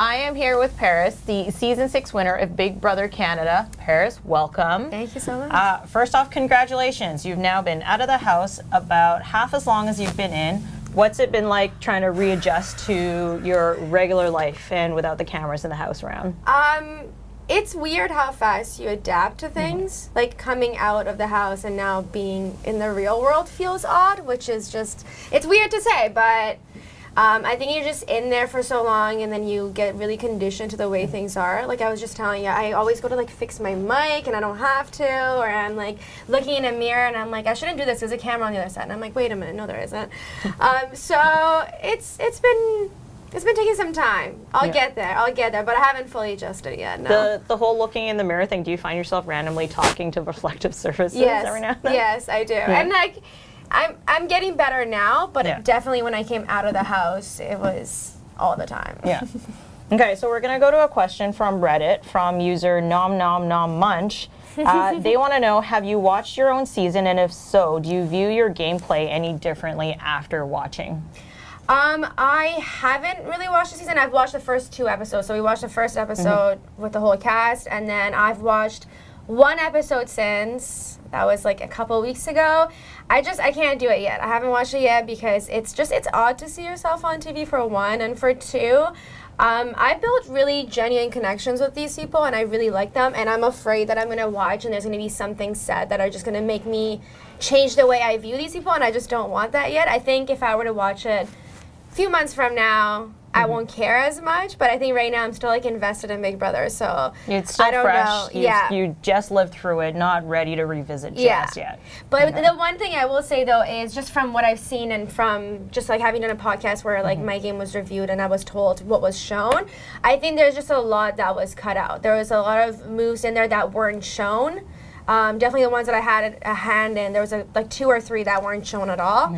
I am here with Paras, the Season 6 winner of Big Brother Canada. Paras, welcome. Thank you so much. First off, congratulations. You've now been out of the house about half as long as you've been in. What's it been like trying to readjust to your regular life and without the cameras in the house around? It's weird how fast you adapt to things. Like coming out of the house and now being in the real world feels odd, which is just, it's weird to say, but I think you're just in there for so long and then you get really conditioned to the way things are. Like I was just telling you, I always go to like fix my mic and I don't have to, or I'm like looking in a mirror and I'm like, I shouldn't do this, there's a camera on the other side. And I'm like, wait a minute, no there isn't. So it's been taking some time. I'll get there, but I haven't fully adjusted yet, no. The whole looking in the mirror thing, do you find yourself randomly talking to reflective surfaces every now and then? Yes, I do. Yeah. And like, I'm getting better now, but definitely when I came out of the house, it was all the time. Yeah. Okay, so we're gonna go to a question from Reddit from user Nom Nom Nom Munch. They want to know, have you watched your own season, and if so, do you view your gameplay any differently after watching? I haven't really watched the season. I've watched the first 2 episodes. So we watched the first episode with the whole cast, and then I've watched 1 episode since. That was like a couple weeks ago. I can't do it yet. I haven't watched it yet because it's odd to see yourself on TV for 1, and for 2, I built really genuine connections with these people and I really like them, and I'm afraid that I'm going to watch and there's going to be something said that are just going to make me change the way I view these people, and I just don't want that yet. I think if I were to watch it a few months from now, I won't care as much, but I think right now I'm still like invested in Big Brother, so it's still I don't fresh. know. You just lived through it, not ready to revisit just yet. But the one thing I will say though is just from what I've seen and from just like having done a podcast where like my game was reviewed and I was told what was shown, I think there's just a lot that was cut out. There was a lot of moves in there that weren't shown. Definitely the ones that I had a hand in, there was like 2 or 3 that weren't shown at all.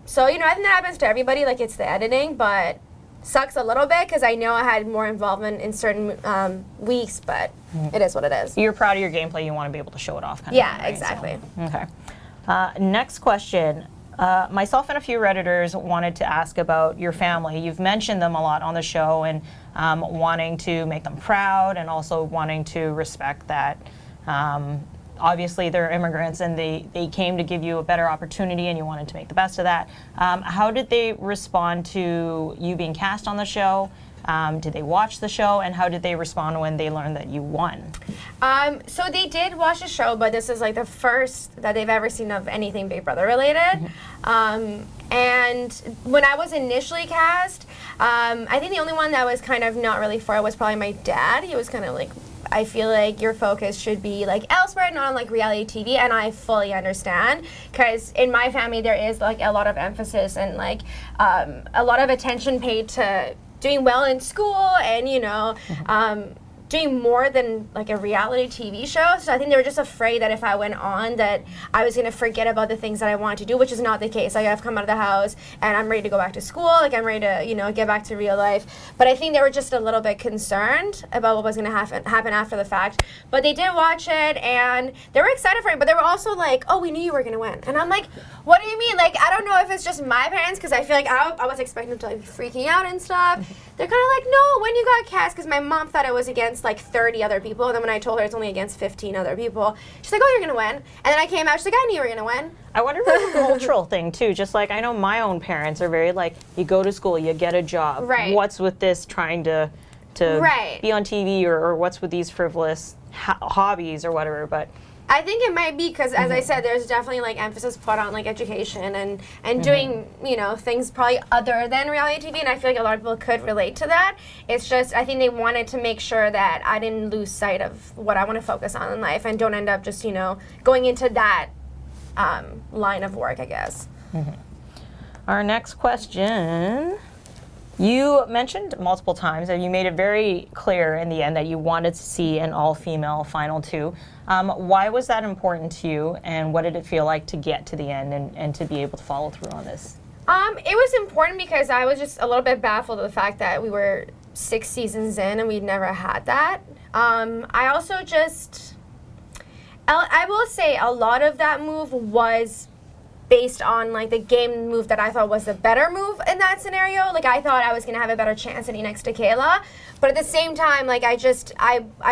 So, I think that happens to everybody, like it's the editing, but sucks a little bit because I know I had more involvement in certain weeks, but it is what it is. You're proud of your gameplay, you want to be able to show it off. Yeah, exactly. So, okay. Next question. Myself and a few Redditors wanted to ask about your family. You've mentioned them a lot on the show and wanting to make them proud and also wanting to respect that obviously they're immigrants and they came to give you a better opportunity and you wanted to make the best of that. How did they respond to you being cast on the show? Did they watch the show, and how did they respond when they learned that you won? So they did watch the show, but this is like the first that they've ever seen of anything Big Brother related. And when I was initially cast, I think the only one that was kind of not really for it was probably my dad. He was kind of like, I feel like your focus should be like elsewhere, not on like reality TV, and I fully understand because in my family there is like a lot of emphasis and like a lot of attention paid to doing well in school and doing more than like a reality TV show. So I think they were just afraid that if I went on that I was gonna forget about the things that I wanted to do, which is not the case. Like I've come out of the house and I'm ready to go back to school, like I'm ready to, get back to real life. But I think they were just a little bit concerned about what was gonna happen after the fact. But they did watch it and they were excited for it, but they were also like, oh, we knew you were gonna win. And I'm like, what do you mean? Like, I don't know if it's just my parents, because I feel like I was expecting them to like be freaking out and stuff. They're kind of like, no, when you got cast, because my mom thought it was against like 30 other people, and then when I told her it's only against 15 other people, she's like, oh, you're gonna win. And then I came out, she's like, I knew you were gonna win. I wonder if it's a cultural thing too. Just like I know my own parents are very like, you go to school, you get a job. Right. What's with this trying to be on TV, or what's with these frivolous hobbies or whatever? But I think it might be because, as I said, there's definitely like emphasis put on like education and doing things probably other than reality TV, and I feel like a lot of people could relate to that. It's just I think they wanted to make sure that I didn't lose sight of what I want to focus on in life and don't end up just going into that line of work, I guess. Our next question. You mentioned multiple times that you made it very clear in the end that you wanted to see an all-female final 2. Why was that important to you, and what did it feel like to get to the end and to be able to follow through on this? It was important because I was just a little bit baffled at the fact that we were 6 seasons in and we'd never had that. I also I will say a lot of that move was based on like the game move that I thought was the better move in that scenario. Like I thought I was gonna have a better chance sitting next to Kayla, but at the same time, like I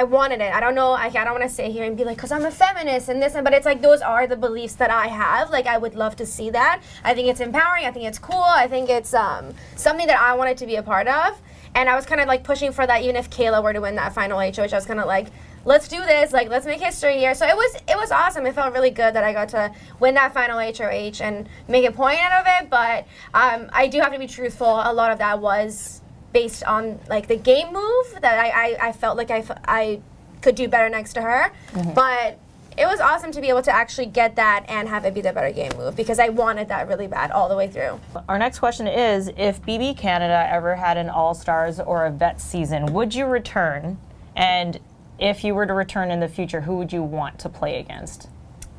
wanted it. I don't know. I don't want to sit here and be like, cause I'm a feminist and this, but it's like those are the beliefs that I have. Like I would love to see that. I think it's empowering. I think it's cool. I think it's something that I wanted to be a part of. And I was kind of like pushing for that. Even if Kayla were to win that final HOH, I was kind of like, let's do this, like let's make history here. So it was awesome. It felt really good that I got to win that final HOH and make a point out of it. But I do have to be truthful. A lot of that was based on like the game move that I felt like I could do better next to her. But it was awesome to be able to actually get that and have it be the better game move because I wanted that really bad all the way through. Our next question is, if BB Canada ever had an All-Stars or a vet season, would you return? And if you were to return in the future, who would you want to play against?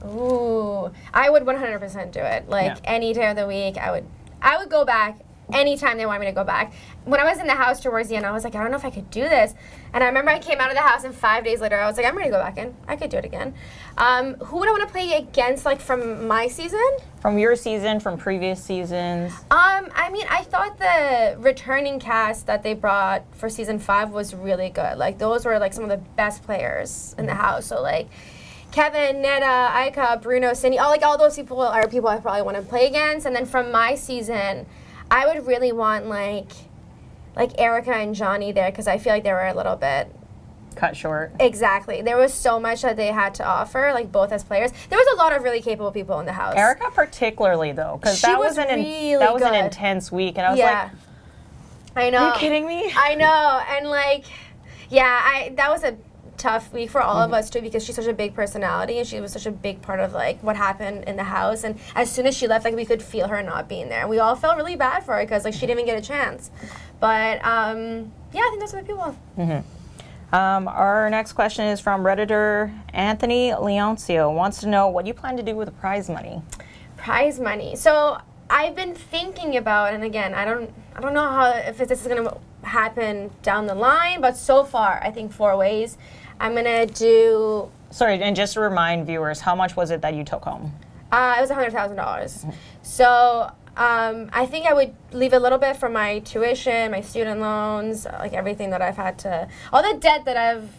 Ooh, I would 100% do it. Like any day of the week, I would go back anytime they wanted me to go back. When I was in the house towards the end, I was like, I don't know if I could do this. And I remember I came out of the house and 5 days later, I was like, I'm ready to go back in. I could do it again. Who would I want to play against, like from my season? From your season, from previous seasons? I mean, I thought the returning cast that they brought for season 5 was really good. Like those were like some of the best players in the house. So like Kevin, Netta, Aika, Bruno, Cindy, all those people are people I probably want to play against. And then from my season, I would really want like Erica and Johnny there because I feel like they were a little bit cut short. Exactly. There was so much that they had to offer, like both as players. There was a lot of really capable people in the house. Erica particularly though, because that was an intense week, and I was like, I know. Are you kidding me? I know, and like, that was a tough week for all of us too because she's such a big personality and she was such a big part of like what happened in the house, and as soon as she left, like we could feel her not being there. We all felt really bad for her because like she didn't even get a chance. But I think those are the people. Our next question is from Redditor Anthony Leoncio. Wants to know what you plan to do with the prize money. Prize money. So I've been thinking about, and again, I don't know if this is gonna happen down the line, but so far I think 4 ways. I'm gonna do. Sorry, and just to remind viewers, how much was it that you took home? It was $100,000. So I think I would leave a little bit for my tuition, my student loans, like everything that I've had to, all the debt that I've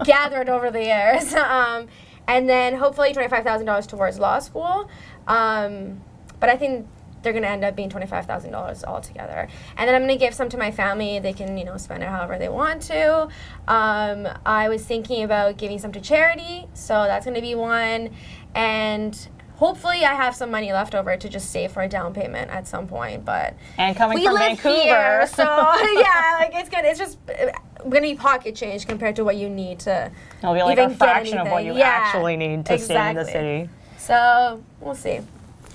gathered over the years, and then hopefully $25,000 towards law school. But I think they're going to end up being $25,000 altogether. And then I'm going to give some to my family. They can, spend it however they want to. I was thinking about giving some to charity, so that's going to be one. And hopefully I have some money left over to just save for a down payment at some point. But and coming from Vancouver. Here, so yeah, like it's good. It's just going to be pocket change compared to what you need to It'll be like even a fraction of what you actually need to stay in the city. So we'll see.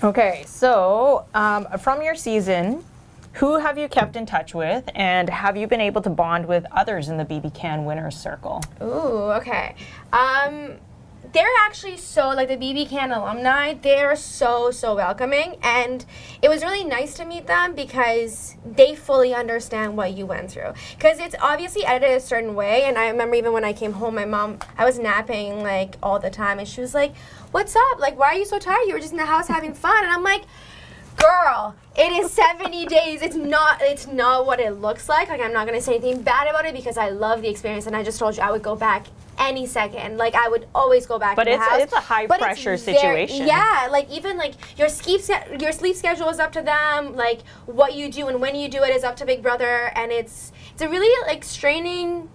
Okay, so from your season, who have you kept in touch with, and have you been able to bond with others in the BB Can Winners Circle? Ooh, okay. They're actually so, like the BB Can alumni, they're so welcoming, and it was really nice to meet them because they fully understand what you went through. Because it's obviously edited a certain way, and I remember even when I came home, my mom, I was napping like all the time, and she was like, "What's up? Like, why are you so tired? You were just in the house having fun." And I'm like, girl, it is 70 days. It's not what it looks like. Like, I'm not gonna say anything bad about it because I love the experience, and I just told you I would go back any second. Like, I would always go back to the house. But it's a high pressure situation. Yeah, like even like your sleep schedule is up to them. Like what you do and when you do it is up to Big Brother, and it's a really like straining,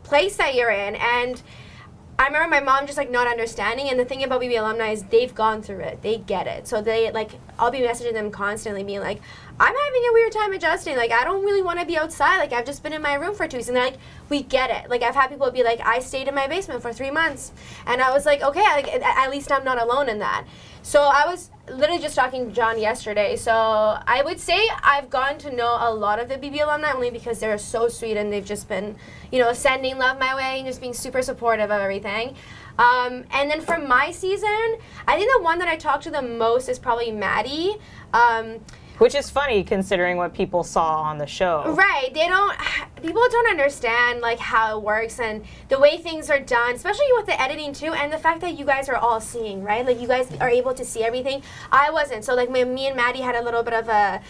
place that you're in. And I remember my mom just like not understanding, and the thing about BB alumni is they've gone through it. They get it. So they like, I'll be messaging them constantly being like, I'm having a weird time adjusting. Like, I don't really want to be outside. Like, I've just been in my room for 2 weeks. And they're like, we get it. Like, I've had people be like, I stayed in my basement for 3 months. And I was like, okay, like, at least I'm not alone in that. So I was literally just talking to John yesterday. So I would say I've gotten to know a lot of the BB alumni only because they're so sweet and they've just been, sending love my way and just being super supportive of everything. And then from my season, I think the one that I talked to the most is probably Maddie. Which is funny considering what people saw on the show. Right. people don't understand like how it works and the way things are done, especially with the editing too, and the fact that you guys are all seeing, right? Like you guys are able to see everything. I wasn't. So like me and Maddie had a little bit of a,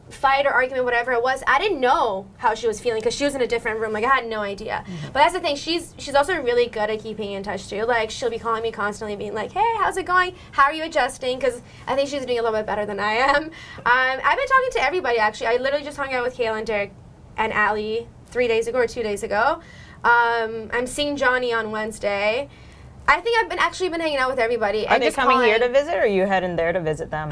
fight or argument, whatever it was. I didn't know how she was feeling because she was in a different room. Like I had no idea. But that's the thing. She's also really good at keeping in touch too. Like she'll be calling me constantly, being like, "Hey, how's it going? How are you adjusting?" Because I think she's doing a little bit better than I am. I've been talking to everybody actually. I literally just hung out with Kayla and Derek and Allie 3 days ago or 2 days ago. I'm seeing Johnny on Wednesday. I think I've been hanging out with everybody. Are they coming here to visit, or are you heading there to visit them?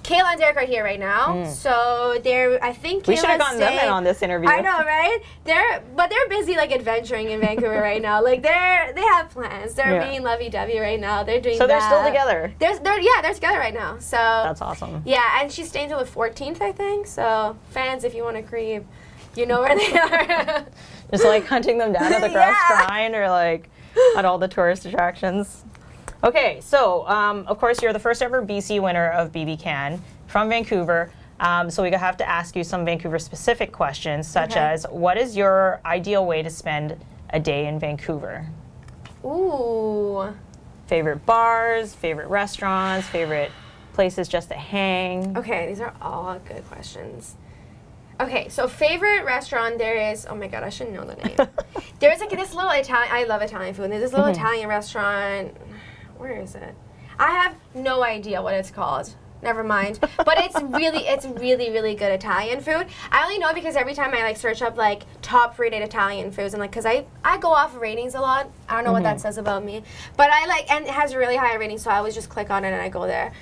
Kayla and Derek are here right now, so I think we should have gotten them in on this interview. I know, right? They're busy like adventuring in Vancouver right now. Like they have plans. They're being lovey-dovey right now. They're doing. So they're still together. They're together right now. So that's awesome. Yeah, and she's staying till the 14th, I think. So fans, if you want to creep, you know where they are. Just like hunting them down at the Cross Shrine or like at all the tourist attractions. Okay, so of course you're the first ever BC winner of BB Can from Vancouver. So we have to ask you some Vancouver specific questions, such as what is your ideal way to spend a day in Vancouver? Ooh. Favorite bars, favorite restaurants, favorite places just to hang? Okay, these are all good questions. Okay, so favorite restaurant, there is, oh my god, I should know the name. There's like this little Italian, I love Italian food, and there's this little Italian restaurant. Where is it? I have no idea what it's called. Never mind. But it's really, really good Italian food. I only know because every time I like search up like top rated Italian foods, and like, cause I go off of ratings a lot. I don't know what that says about me, but I like, and it has a really high rating, so I always just click on it and I go there.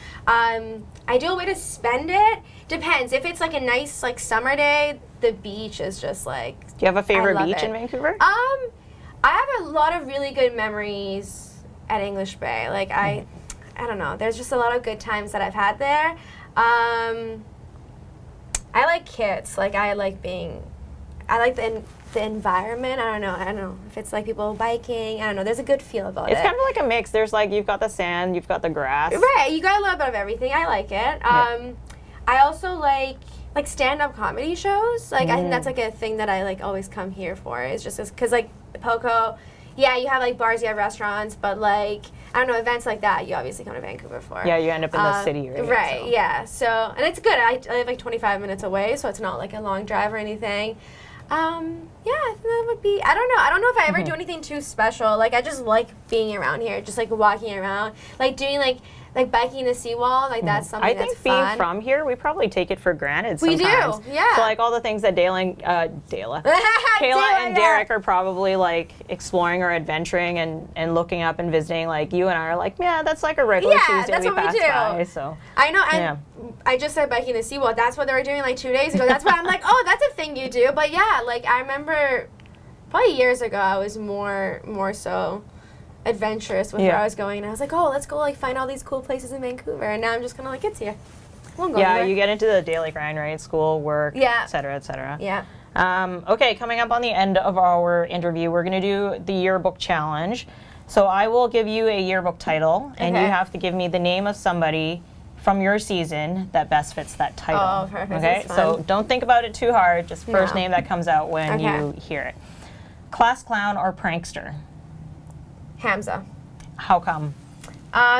Ideal way to spend it depends. If it's like a nice like summer day, the beach is just like. Do you have a favorite beach in Vancouver? I have a lot of really good memories at English Bay. Like I don't know. There's just a lot of good times that I've had there. I like kids. Like I like the environment. I don't know if it's like people biking. I don't know. There's a good feel about it. It's kind of like a mix. There's like you've got the sand, you've got the grass. Right. You got a little bit of everything. I like it. I also like stand-up comedy shows. Like I think that's like a thing that I like always come here for. It's just because like Poco. Yeah, you have like bars, you have restaurants, but like I don't know, events like that you obviously come to Vancouver for. Yeah, you end up in the city, right? Yeah, so and it's good. I live like 25 minutes away, so it's not like a long drive or anything. Yeah, I think that would be. I don't know if I ever do anything too special. Like I just like being around here, just like walking around, like doing like biking the seawall. Like that's something that's fun. I think being from here, we probably take it for granted sometimes. We do, yeah. So like all the things that Kayla and Derek are probably like exploring or adventuring and looking up and visiting. Like you and I are like, yeah, that's like a regular Tuesday we pass by. So I know, and I just said biking the seawall. That's what they were doing like 2 days ago. That's why I'm like, oh, that's a thing you do. But yeah, like I remember probably years ago, I was more so adventurous with where I was going, and I was like, oh, let's go like find all these cool places in Vancouver, and now I'm just kind of like, it's here. You get into the daily grind, right? School, work, et cetera, et cetera. Yeah. Okay, coming up on the end of our interview, we're going to do the yearbook challenge. So I will give you a yearbook title, and you have to give me the name of somebody from your season that best fits that title. Oh, perfect. Okay, so don't think about it too hard, just first name that comes out when you hear it. Class clown or prankster? Hamza. How come?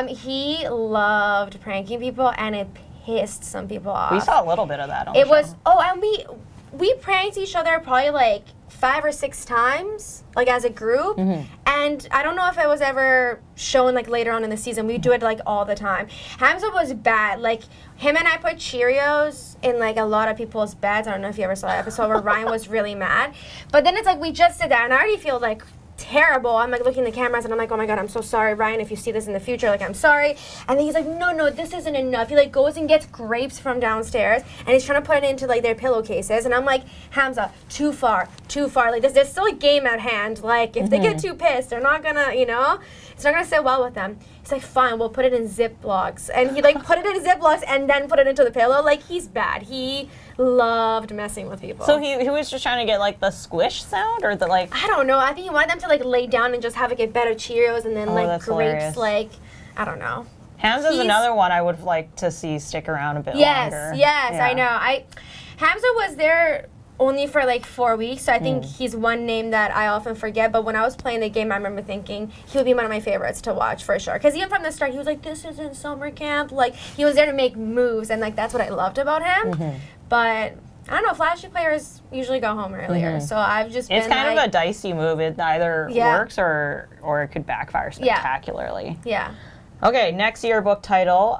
He loved pranking people, and it pissed some people off. We saw a little bit of that on the show. And we pranked each other probably like 5 or 6 times, like as a group. And I don't know if it was ever shown like later on in the season. We do it like all the time. Hamza was bad. Like him and I put Cheerios in like a lot of people's beds. I don't know if you ever saw that episode where Ryan was really mad. But then it's like we just did that, and I already feel like terrible. I'm like looking at the cameras and I'm like, oh my god, I'm so sorry, Ryan, if you see this in the future, like I'm sorry. And then he's like, no, this isn't enough. He like goes and gets grapes from downstairs and he's trying to put it into like their pillowcases, and I'm like, Hamza, too far. Like there's still a game at hand. Like if they get too pissed, they're not gonna, it's not gonna sit well with them. He's like, fine, we'll put it in Ziplocs. And he like put it in Ziplocs and then put it into the pillow. Like he's bad. He loved messing with people. So he was just trying to get like the squish sound, or the like. I don't know. I think he wanted them to like lay down and just have like a bed of Cheerios and then like grapes. Hilarious. Like I don't know. Hamza's another one I would like to see stick around a bit longer. Yes, I know. Hamza was there only for like 4 weeks, so I think he's one name that I often forget. But when I was playing the game, I remember thinking he would be one of my favorites to watch for sure. Because even from the start, he was like, "This isn't summer camp." Like he was there to make moves, and like that's what I loved about him. But I don't know, flashy players usually go home earlier, so I've just It's been kind like, of a dicey move. It either works or it could backfire spectacularly. Yeah. Okay, next yearbook title.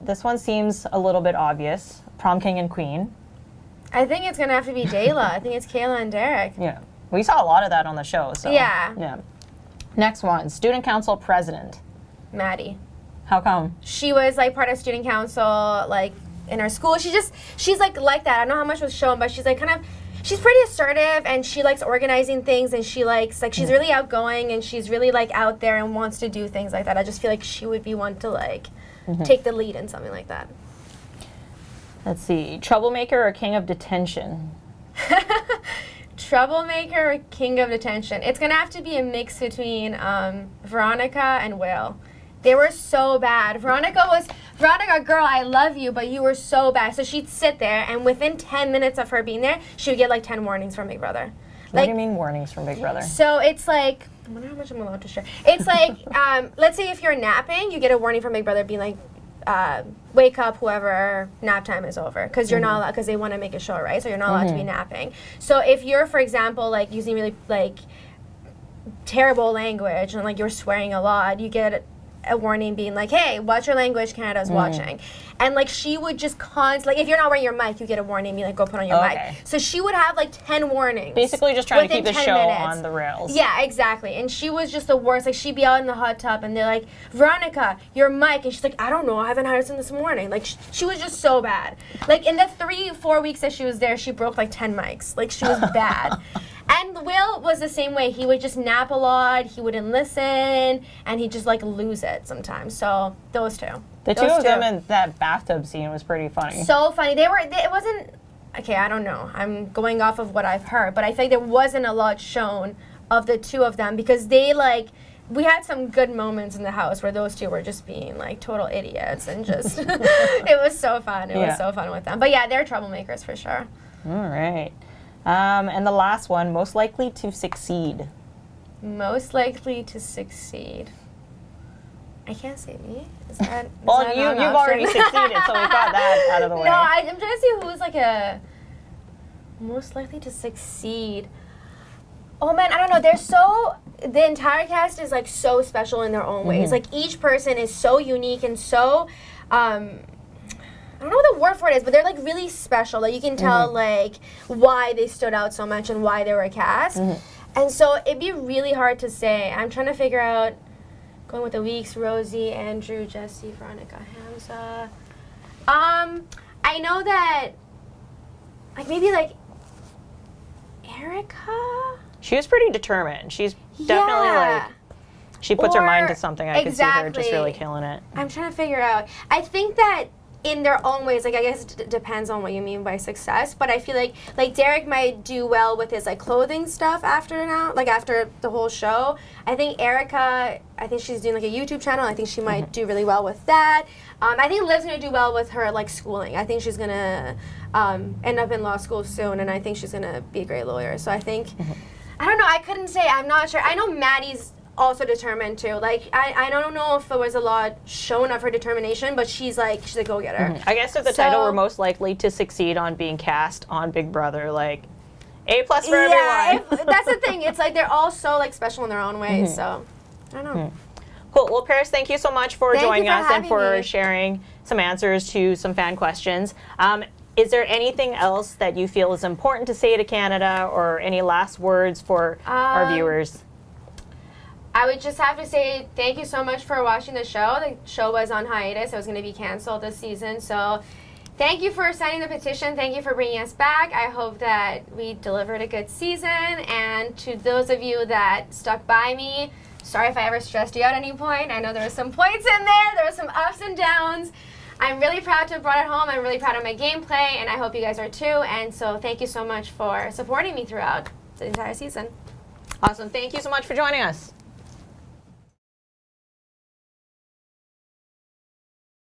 This one seems a little bit obvious. Prom King and Queen. I think it's gonna have to be Dayla. I think it's Kayla and Derek. Yeah. We saw a lot of that on the show, so. Yeah. Next one, Student Council President. Maddie. How come? She was like part of student council, like in her school. She's like that. I don't know how much was shown, but she's like she's pretty assertive, and she likes organizing things, and she likes she's really outgoing, and she's really like out there and wants to do things like that. I just feel like she would be one to like take the lead in something like that. Let's see, Troublemaker or King of Detention? Troublemaker or King of Detention? It's gonna have to be a mix between Veronica and Will. They were so bad. Veronica, girl, I love you, but you were so bad. So she'd sit there, and within 10 minutes of her being there, she would get like 10 warnings from Big Brother. What do you mean warnings from Big Brother? So it's like, I wonder how much I'm allowed to share. It's like, let's say if you're napping, you get a warning from Big Brother being like, wake up whoever nap time is over, because you're not allowed, because they want to make a show, right? So you're not allowed to be napping. So if you're, for example, like using really like terrible language and like you're swearing a lot, you get a warning being like, hey, watch your language, Canada's watching. And like she would just like if you're not wearing your mic, you get a warning being like, go put on your mic. So she would have like 10 warnings. Basically just trying to keep the show on the rails. Yeah, exactly. And she was just the worst. Like she'd be out in the hot tub and they're like, Veronica, your mic. And she's like, I don't know, I haven't had it since this morning. Like she was just so bad. Like in the 3-4 weeks that she was there, she broke like 10 mics. Like she was bad. And Will was the same way. He would just nap a lot. He wouldn't listen, and he'd just like lose it sometimes. So those two. The two of them in that bathtub scene was pretty funny. So funny. It wasn't. Okay, I don't know. I'm going off of what I've heard, but I think there wasn't a lot shown of the two of them because they like. We had some good moments in the house where those two were just being like total idiots and just. It was so fun. It was so fun with them. But yeah, they're troublemakers for sure. All right. And the last one, most likely to succeed. Most likely to succeed. I can't say me. Is that? Well, you've already succeeded, so we've got that out of the way. No, I'm trying to see who's like a most likely to succeed. Oh man, I don't know. The entire cast is like so special in their own ways. Like each person is so unique and so. I don't know what the word for it is, but they're like really special. Like you can tell like why they stood out so much and why they were cast. And so it'd be really hard to say. I'm trying to figure out, going with the weeks, Rosie, Andrew, Jesse, Veronica, Hamza. I know that, like maybe like Erica? She was pretty determined. She's definitely like, she puts her mind to something. I could see her just really killing it. I'm trying to figure out. I think that in their own ways, like I guess it depends on what you mean by success, but I feel like Derek might do well with his like clothing stuff after the whole show. I think Erica, I think she's doing like a YouTube channel. I think she might do really well with that. I think Liv's gonna do well with her like schooling. I think she's gonna end up in law school soon, and I think she's gonna be a great lawyer. So I think, I don't know. I couldn't say. I'm not sure. I know Maddie's also determined too. Like I don't know if there was a lot shown of her determination, but she's a go-getter. I guess if the title were most likely to succeed on being cast on Big Brother, like A+ for everyone. That's the thing. It's like they're all so like special in their own ways. So I don't know. Cool. Well, Paras, thank you so much for joining us and for sharing some answers to some fan questions. Is there anything else that you feel is important to say to Canada, or any last words for our viewers? I would just have to say thank you so much for watching the show. The show was on hiatus. It was going to be canceled this season. So thank you for signing the petition. Thank you for bringing us back. I hope that we delivered a good season. And to those of you that stuck by me, sorry if I ever stressed you out at any point. I know there were some points in there. There were some ups and downs. I'm really proud to have brought it home. I'm really proud of my gameplay, and I hope you guys are too. And so thank you so much for supporting me throughout the entire season. Awesome. Thank you so much for joining us.